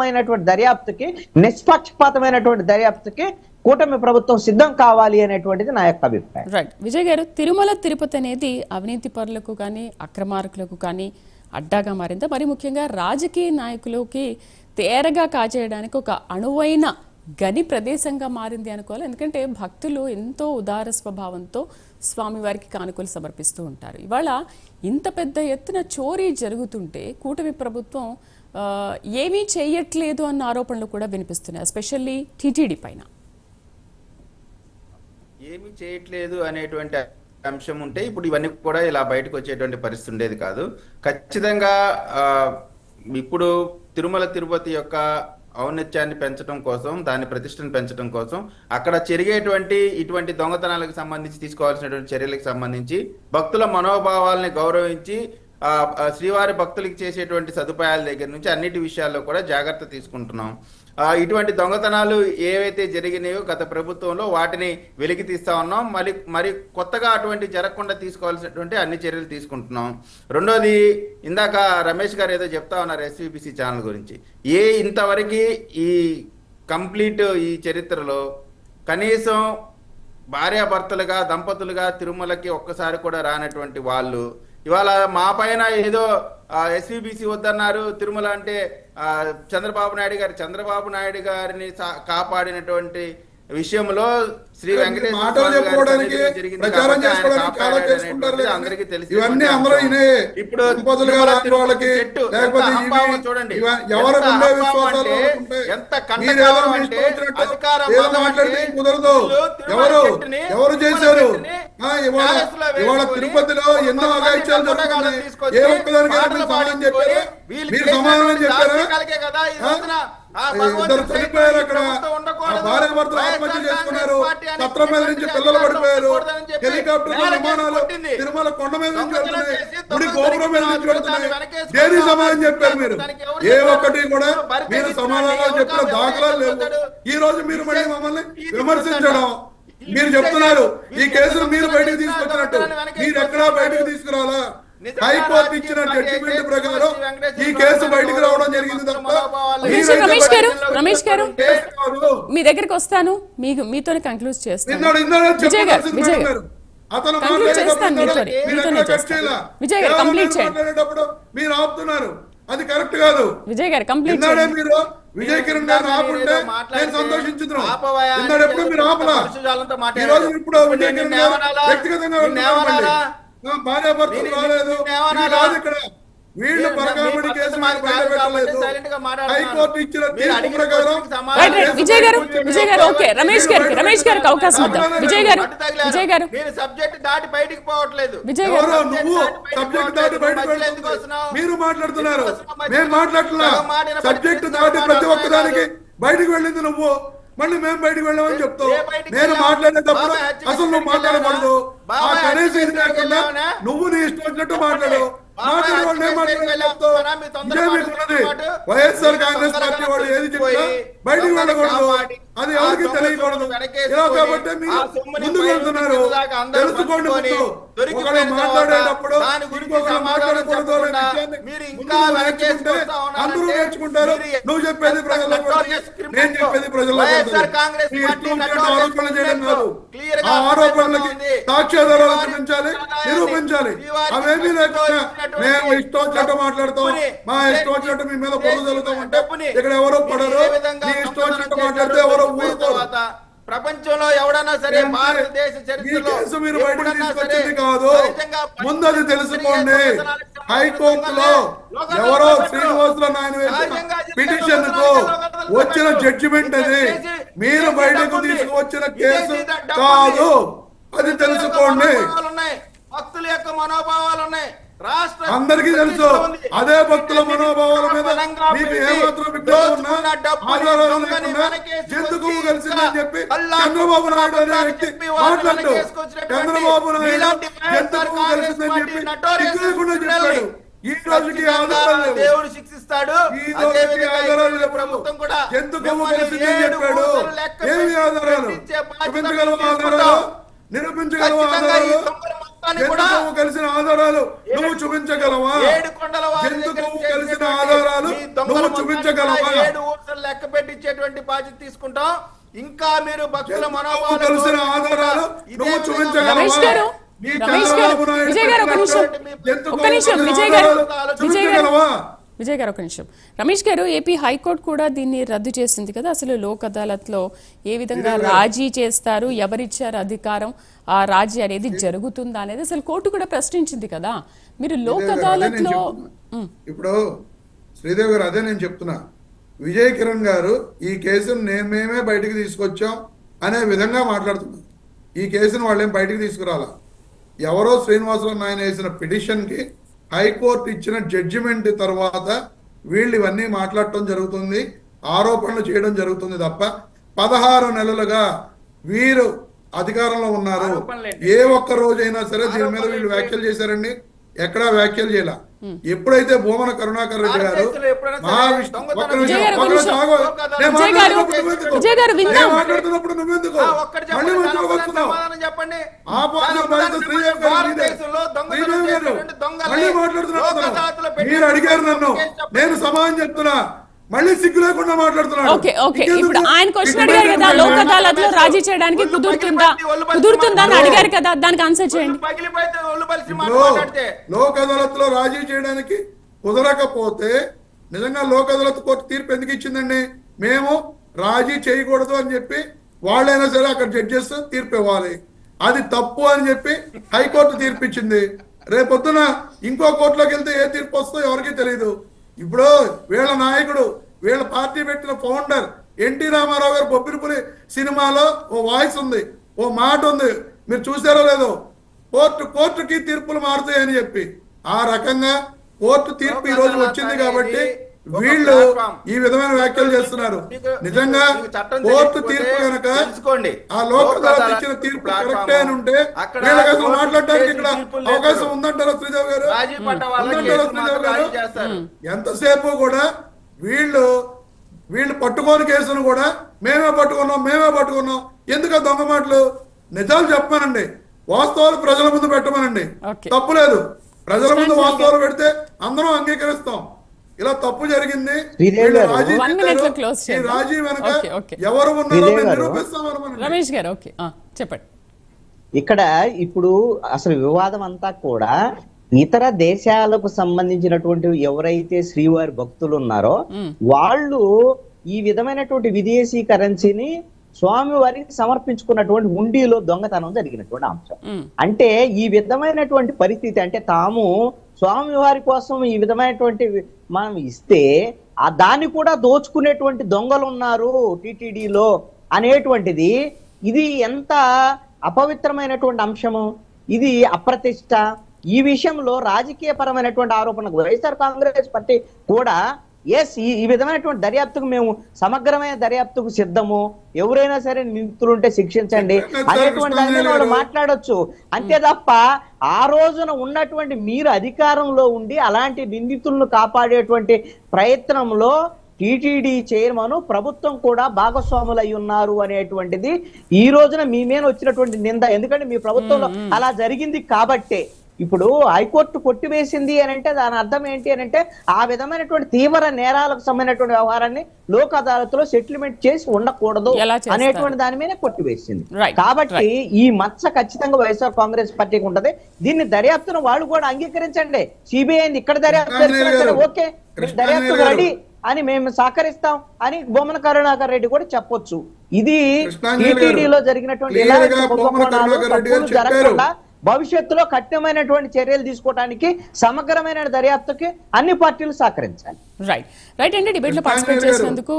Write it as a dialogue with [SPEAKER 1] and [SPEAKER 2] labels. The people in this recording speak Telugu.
[SPEAKER 1] మైనటువంటి దర్యాప్తుకి నిష్పక్షపాతమైనటువంటి దర్యాప్తుకి కూటమి ప్రభుత్వం సిద్ధం కావాలి అనేటువంటిది నా యొక్క అభిప్రాయం.
[SPEAKER 2] రైట్ విజయ్ గారు, తిరుమల తిరుపతి అనేది అవినీతి పరులకు కానీ అక్రమార్కులకు కానీ అడ్డాగా మారిందా? మరి ముఖ్యంగా రాజకీయ నాయకులకి తేరగా కాజేయడానికి ఒక అణువైన గని ప్రదేశంగా మారింది అనుకోవాలి. ఎందుకంటే భక్తులు ఎంతో ఉదార స్వభావంతో స్వామివారికి కానుకలు సమర్పిస్తూ ఉంటారు. ఇవాళ ఇంత పెద్ద ఎత్తున చోరీ జరుగుతుంటే కూటమి ప్రభుత్వం ఏమీ చేయట్లేదు అన్న ఆరోపణలు కూడా వినిపిస్తున్నాయి, ఎస్పెషల్లీ టీటీడీ పైన.
[SPEAKER 3] ఏమీ చేయట్లేదు అనేటువంటి అంశం ఉంటే ఇప్పుడు ఇవన్నీ కూడా ఇలా బయటకు వచ్చేటువంటి పరిస్థితి ఉండేది కాదు. ఖచ్చితంగా ఇప్పుడు తిరుమల తిరుపతి యొక్క ఔన్నత్యాన్ని పెంచడం కోసం, దాని ప్రతిష్టను పెంచడం కోసం అక్కడ జరిగేటువంటి ఇటువంటి దొంగతనాలకు సంబంధించి తీసుకోవాల్సినటువంటి చర్యలకు సంబంధించి భక్తుల మనోభావాలని గౌరవించి శ్రీవారి భక్తులకి చేసేటువంటి సదుపాయాల దగ్గర నుంచి అన్నిటి విషయాల్లో కూడా జాగ్రత్త తీసుకుంటున్నాం. ఇటువంటి దొంగతనాలు ఏవైతే జరిగినాయో గత ప్రభుత్వంలో వాటిని వెలికి తీస్తా ఉన్నాం. మరి కొత్తగా అటువంటి జరగకుండా తీసుకోవాల్సినటువంటి అన్ని చర్యలు తీసుకుంటున్నాం. రెండోది, ఇందాక రమేష్ గారు ఏదో చెప్తా ఉన్నారు ఎస్వీబీసీ ఛానల్ గురించి. ఇంతవరకు ఈ కంప్లీట్ ఈ చరిత్రలో కనీసం భార్యాభర్తలుగా దంపతులుగా తిరుమలకి ఒక్కసారి కూడా రానటువంటి వాళ్ళు ఇవాళ మా పైన ఏదో ఎస్వీబీసీ వద్దన్నారు, తిరుమల అంటే చంద్రబాబు నాయుడు గారిని కాపాడినటువంటి విషయంలో శ్రీ వెంకటేశ్వర అందరికీ తెలిసి ఇప్పుడు చూడండి ఎంత కంటకాలం అంటే
[SPEAKER 4] ఎవరు చేశారు. ఇవాళ తిరుపతిలో ఎన్నో అగాయిత్యాలు జరుగుతున్నాయి. ఏ ఒక్కదానికి సమాధానం చెప్పారా? ఇద్దరు చనిపోయారు అక్కడ, భార్య భర్తలు ఆత్మహత్య చేసుకున్నారు, పత్రం మీద నుంచి పిల్లలు పడిపోయారు, హెలికాప్టర్ విమానాలు తిరుమల కొండ మీద నుంచి వెళ్తున్నాయి, గుడి గోపురం మీద నుంచి వెళ్తున్నాయి. దేనికి సమాధానం చెప్పారు మీరు? ఏ ఒక్కటి కూడా మీరు సమాధానాలు చెప్పిన దాఖలాలు లేవు. ఈ రోజు మీరు మళ్ళీ మమ్మల్ని విమర్శించడం, మీరు చెప్తున్నారు ఈ కేసును మీరు బయటకు తీసుకొచ్చినట్టు. మీరు ఎక్కడా బయటకు తీసుకురావాలా? హైకోర్టు ఇచ్చిన జడ్జిమెంట్ ప్రకారం ఈ కేసు బయటకు రావడం జరిగింది తప్ప.
[SPEAKER 2] రమేష్ గారు, మీ దగ్గరికి వస్తాను, మీతో కంక్లూడ్ చేస్తాను.
[SPEAKER 4] మీరు ఆపుతున్నారు, అది కరెక్ట్ కాదు.
[SPEAKER 2] విజయ్ గారు కంప్లీట్
[SPEAKER 4] మీరు విజయ్ కిరణ్ గారు ఆపుంటే నేను సంతోషించుతున్నాను. ఎప్పుడు మీరు ఆపలా. ఈ రోజు ఇప్పుడు విజయ్ కిరణ్ గారు వ్యక్తిగతంగా భార్యాభర్తలు రాలేదు ఇక్కడ. వీళ్ళు పరకామణి కేసు హైకోర్టు ఇచ్చిన తీర్పు ప్రకారం.
[SPEAKER 2] విజయ్ గారు ఓకే, రమేష్ గారికి అవకాశం ఇద్దాం. విజయ్ గారు
[SPEAKER 3] సబ్జెక్ట్ దాటి బయటికి పోవట్లేదు.
[SPEAKER 4] నువ్వు సబ్జెక్ట్ దాటి బయటకు మీరు మాట్లాడుతున్నారు, మేము మాట్లాడుతున్నా. సబ్జెక్ట్ దాటి ప్రతి ఒక్కదానికి బయటకు వెళ్ళింది నువ్వు, మళ్ళీ మేము బయటకు వెళ్ళామని చెప్తావు. నేను మాట్లాడేటప్పుడు అసలు నువ్వు మాట్లాడకూడదు. ఆ కనీసం ఇది లేకుండా నువ్వు నీ ఇష్టం వచ్చినట్టు మాట్లాడు. వైఎస్ఆర్ కాంగ్రెస్ పార్టీ వాళ్ళు ఏది చెప్పినా బయటకు వెళ్ళకూడదు, అది ఎవరికి తెలియకూడదు. కాబట్టి మీరు ముందుకు వెళ్తున్నారు. తెలుసుకోండి, మాట్లాడేటప్పుడు మాట్లాడకూడదు అందరూ నేర్చుకుంటారు. నువ్వు చెప్పేది ప్రజలకు, నేను చెప్పేది ప్రజలకు. ఆరోపణలు చేయడం కాదు, ఆ ఆరోపణలకి సాక్ష్యాధారాలు చూపించాలి, నిరూపించాలి. అవేమీ లేకుండా మేము ఇష్టం వచ్చినట్టు మాట్లాడతాం, మా ఇష్టం వచ్చినట్టు మీ మీద పొరుగు జరుగుతామంటే ఇక్కడ ఎవరో పడరు. మీ ఇష్టం వచ్చినట్టు మాట్లాడితే ఎవరో ఊరుకోరు.
[SPEAKER 3] ప్రపంచంలో ఎవడన్నా సరే భారతదేశ
[SPEAKER 4] చరిత్రలో మీరు బయటకు తీసుకొచ్చింది కాదు, ముందు అది తెలుసుకోండి. హైకోర్టులో ఎవరో శ్రీనివాసుల నాయన పిటిషన్ కు వచ్చిన జడ్జిమెంట్ అది, మీరు బయటకు తీసుకువచ్చిన కేసు కాదు, అది తెలుసుకోండి.
[SPEAKER 3] భక్తుల యొక్క మనోభావాలు ఉన్నాయి,
[SPEAKER 4] అందరికీ తెలుసు. అదే భక్తుల మనోభావాల మీద మీకు ఏమాత్రం ఎందుకు కలిసిందని చెప్పి చంద్రబాబు నాయుడు అనే వ్యక్తి మాట్లాడు. చంద్రబాబు నాయుడు ఎందుకు కలిసిందని చెప్పి లేకుండా చెప్పాడు. ఈ రోజుకి ఆధారాలు
[SPEAKER 3] దేవుడు శిక్షిస్తాడు.
[SPEAKER 4] ప్రభుత్వం కూడా ఎందుకు కలిసిందని చెప్పాడు. ఏమి ఆధారాలు చూపించగలవు? ఆధారాలు నిరూపించగలవు? ఆధారాలు కొవ్వు కలిసిన ఆధారాలు నువ్వు చూపించగలవా? జంతు కొవ్వు కలిసిన ఆధారాలు నువ్వు చూపించగలవా?
[SPEAKER 3] 7 ఊర్లు లెక్క పెట్టించేటువంటి బాధ్యత తీసుకుంటాం. ఇంకా మీరు భక్తుల
[SPEAKER 4] కొవ్వు కలిసిన ఆధారాలు నువ్వు చూపించగలవా?
[SPEAKER 2] రమేష్ గారు, విజయ్ గారు ఒక నిమిషం, ఒక నిమిషం. రమేష్ గారు, ఏపీ హైకోర్టు కూడా దీన్ని రద్దు చేసింది కదా. అసలు లోక్ అదాలత్లో ఏ విధంగా రాజీ చేస్తారు, ఎవరిచ్చారు అధికారం, ఆ రాజీ అనేది జరుగుతుందా అనేది అసలు కోర్టు కూడా ప్రశ్నించింది కదా. మీరు లోక్ అదాలత్లో
[SPEAKER 4] ఇప్పుడు శ్రీదేవి గారు, అదే నేను చెప్తున్నా, విజయ్ కిరణ్ గారు ఈ కేసును మేమే బయటికి తీసుకొచ్చాం అనే విధంగా మాట్లాడుతున్నారు. ఈ కేసును వాళ్ళేం బయటికి తీసుకురాలా. ఎవరో శ్రీనివాసరావు నాయన వేసిన పిటిషన్కి హైకోర్టు ఇచ్చిన జడ్జిమెంట్ తర్వాత వీళ్ళు ఇవన్నీ మాట్లాడటం జరుగుతుంది, ఆరోపణలు చేయడం జరుగుతుంది తప్ప 16 నెలలుగా వీరు అధికారంలో ఉన్నారు. ఏ ఒక్క రోజైనా సరే దీని మీద వీళ్ళు వ్యాఖ్యలు చేశారండి? ఎక్కడా వ్యాఖ్యలు చేయాల. ఎప్పుడైతే భూమన కరుణాకర్ రెడ్డి గారు మాట్లాడుతున్నప్పుడు నువ్వెందుకు మళ్ళీ మాట్లాడుతున్నా? మీరు అడిగారు నన్ను, నేను సమాధానం చెప్తున్నా, మళ్ళీ సిగ్గు లేకుండా మాట్లాడుతున్నాడు.
[SPEAKER 2] ఇప్పుడు ఆయన క్వశ్చన్ అడిగారు కదా, లోక్ అదాలత్లో రాజీ చేయడానికి కుదురుతుందా అని అడిగారు కదా, దానికి ఆన్సర్ చేయండి.
[SPEAKER 4] లోక్ అదాలత్లో రాజీ చేయడానికి కుదరకపోతే నిజంగా లోక్ అదాలత్ కోర్టు తీర్పు ఎందుకు ఇచ్చిందండి? మేము రాజీ చేయకూడదు అని చెప్పి వాళ్ళైనా సరే అక్కడ జడ్జెస్ తీర్పు ఇవ్వాలి. అది తప్పు అని చెప్పి హైకోర్టు తీర్పు ఇచ్చింది. రేపొద్దున ఇంకో కోర్టులోకి వెళ్తే ఏ తీర్పు వస్తుందో ఎవరికి తెలియదు. ఇప్పుడు వీళ్ళ నాయకుడు, వీళ్ళ పార్టీ పెట్టిన ఫౌండర్ ఎన్టీ రామారావు గారు బొబ్బిలిపులి సినిమాలో ఓ వాయిస్ ఉంది, ఓ మాట ఉంది, మీరు చూసారో లేదో, కోర్టుకి తీర్పులు మారుతాయని చెప్పి. ఆ రకంగా కోర్టు తీర్పు ఈ రోజు వచ్చింది కాబట్టి వీళ్ళు ఈ విధమైన వ్యాఖ్యలు చేస్తున్నారు. నిజంగా కోర్టు తీర్పు కనుక ఆ లోక్ అదాలత్ ఇచ్చిన తీర్పు కరెక్టే అని ఉంటే వీళ్ళకి అసలు మాట్లాడడానికి ఇక్కడ అవకాశం ఉందంటారా శ్రీదేవి గారు? ఉందంటారా శ్రీదేవి గారు? ఎంతసేపు కూడా వీళ్ళు పట్టుకోని కేసును కూడా మేమే పట్టుకున్నాం ఎందుకు దొంగ మాటలు? నిజాలు చెప్పమనండి, వాస్తవాలు ప్రజల ముందు పెట్టమనండి, తప్పులేదు. ప్రజల ముందు వాస్తవాలు పెడితే అందరం అంగీకరిస్తాం. ఇలా తప్పు జరిగింది, రాజీ వెనక ఎవరు ఉన్నారో నిరూపిస్తామని.
[SPEAKER 2] రమేష్ గారు చెప్పండి.
[SPEAKER 1] ఇక్కడ ఇప్పుడు అసలు వివాదం అంతా కూడా ఇతర దేశాలకు సంబంధించినటువంటి ఎవరైతే శ్రీవారి భక్తులు ఉన్నారో వాళ్ళు ఈ విధమైనటువంటి విదేశీ కరెన్సీని స్వామి వారికి సమర్పించుకున్నటువంటి హుండీలో దొంగతనం జరిగినటువంటి అంశం. అంటే ఈ విధమైనటువంటి పరిస్థితి, అంటే తాము స్వామి వారి కోసం ఈ విధమైనటువంటి మనం ఇస్తే ఆ దాన్ని కూడా దోచుకునేటువంటి దొంగలు ఉన్నారు టిటిడిలో అనేటువంటిది, ఇది ఎంత అపవిత్రమైనటువంటి అంశము, ఇది అప్రతిష్ట. ఈ విషయంలో రాజకీయ పరమైనటువంటి ఆరోపణకు వైఎస్ఆర్ కాంగ్రెస్ పార్టీ కూడా ఈ విధమైనటువంటి దర్యాప్తుకు మేము సమగ్రమైన దర్యాప్తుకు సిద్ధము, ఎవరైనా సరే నిందితులుంటే శిక్షించండి అనేటువంటి దాని మీద వాళ్ళు మాట్లాడొచ్చు. అంతే తప్ప ఆ రోజున ఉన్నటువంటి మీరు అధికారంలో ఉండి అలాంటి నిందితులను కాపాడేటువంటి ప్రయత్నంలో టీటీడీ చైర్మన్ ప్రభుత్వం కూడా భాగస్వాములు అయి ఉన్నారు అనేటువంటిది ఈ రోజున మీ మీద వచ్చినటువంటి నింద. ఎందుకంటే మీ ప్రభుత్వంలో అలా జరిగింది కాబట్టే ఇప్పుడు హైకోర్టు కొట్టివేసింది అని అంటే దాని అర్థం ఏంటి అని అంటే ఆ విధమైనటువంటి తీవ్ర నేరాలకు సంబంధించినటువంటి వ్యవహారాన్ని లోక్ అదాలత్లో సెటిల్మెంట్ చేసి ఉండకూడదు అనేటువంటి దాని మీద కొట్టివేసింది. కాబట్టి ఈ మచ్చ ఖచ్చితంగా వైఎస్ఆర్ కాంగ్రెస్ పార్టీకి ఉంటది. దీన్ని దర్యాప్తును వాళ్ళు కూడా అంగీకరించండి. సిబిఐ ఇక్కడ దర్యాప్తు ఓకే, దర్యాప్తుకు రెడీ అని మేము సహకరిస్తాం అని భూమన కరుణాకర్ రెడ్డి కూడా చెప్పొచ్చు. ఇది టీటీడీలో జరిగినటువంటి జరగకుండా భవిష్యత్తులో కఠినమైనటువంటి చర్యలు తీసుకోవడానికి సమగ్రమైన దర్యాప్తుకి అన్ని పార్టీలు సహకరించాలి.
[SPEAKER 2] రైట్ అండి. డిబేట్ లో పార్టిసిపేట్ చేసినందుకు